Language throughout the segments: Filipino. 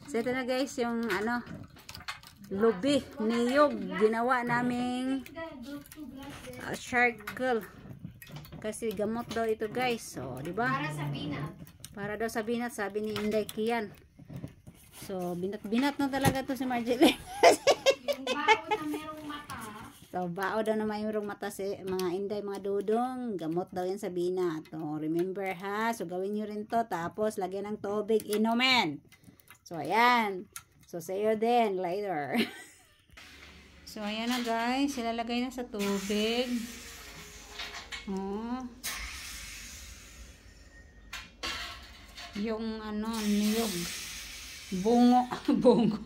So ito na guys yung ano, lubi, niyog, ginawa naming charcoal. Kasi gamot daw ito guys. So, di ba? Para sa binat. Para daw sa binat, sabi ni Inday Kian. So, binat-binat na talaga to si Marjorie. Yung bao na merong mata. So, bao daw na mayroong mata si mga Inday, mga dudong. Gamot daw yan sa binat. So, remember ha. So, gawin nyo rin to. Tapos, lagyan ng tubig. Inumin. So, ayan. So, see you then later. So, ayan na guys. Ilalagay na sa tubig. Oh. Yung ano, niyog. Bungo. Bungo.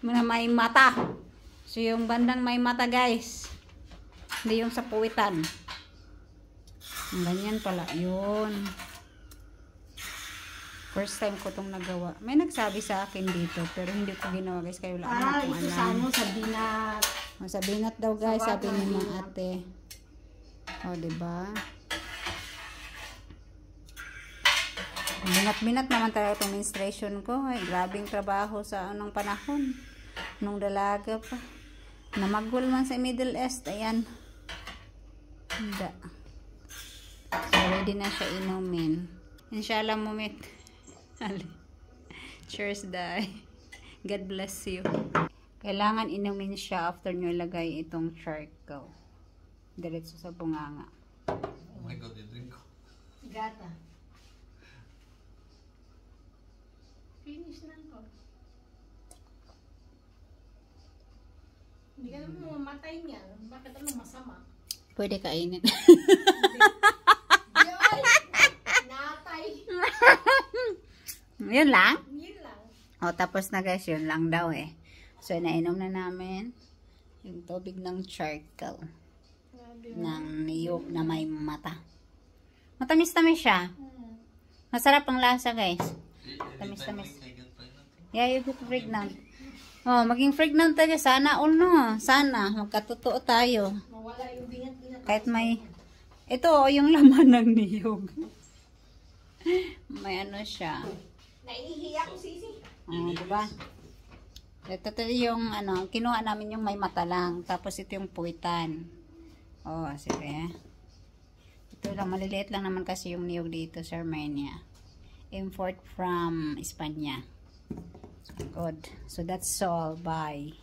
May mata. So, yung bandang may mata guys. Hindi yung sa puwitan. Ganyan pala. Yun. First time ko itong nagawa. May nagsabi sa akin dito, pero hindi ko ginawa guys. Kaya wala akong alam. Ito sa ano, sa binat. Sa binat daw guys, sabi ni mga ate. O, diba? Binat-binat naman talaga itong menstruation ko. Ay, grabing trabaho sa anong panahon. Nung dalaga pa. Namagul man sa Middle East. Ayan. Hindi. So, ready na siya inumin. Inshallah, mumit. Cheers, day. God bless you. Kailangan inumin siya after nyo ilagay itong charcoal. Diretso sa bunganga. Oh my God, yung drink ko. Gata. Finish na ko. Hindi ka naman mamatay niya. Bakit ano masama? Pwede kainin. Yoy! Natay! Yun lang? Yun lang. O, tapos na guys, yun lang daw eh. So, nainom na namin yung tubig ng charcoal. Ng niyog na may mata. Matamis-tamis siya. Masarap ang lasa guys. Tamis-tamis. Yeah, you get pregnant. Oh, maging pregnant tayo. Sana all no. Sana. Magkatotoo tayo. Mawala yung binat-binat. Kahit may... Ito, yung laman ng niyog. May ano siya. Naihiya ko, Sisi. Diba? Ito yung ano, kinuha namin yung may mata lang. Tapos ito yung puwitan. Oh, sige. Ito lang, maliliit lang naman kasi yung niyog dito sa Armenia. Import from Espanya. Good. So that's all. Bye.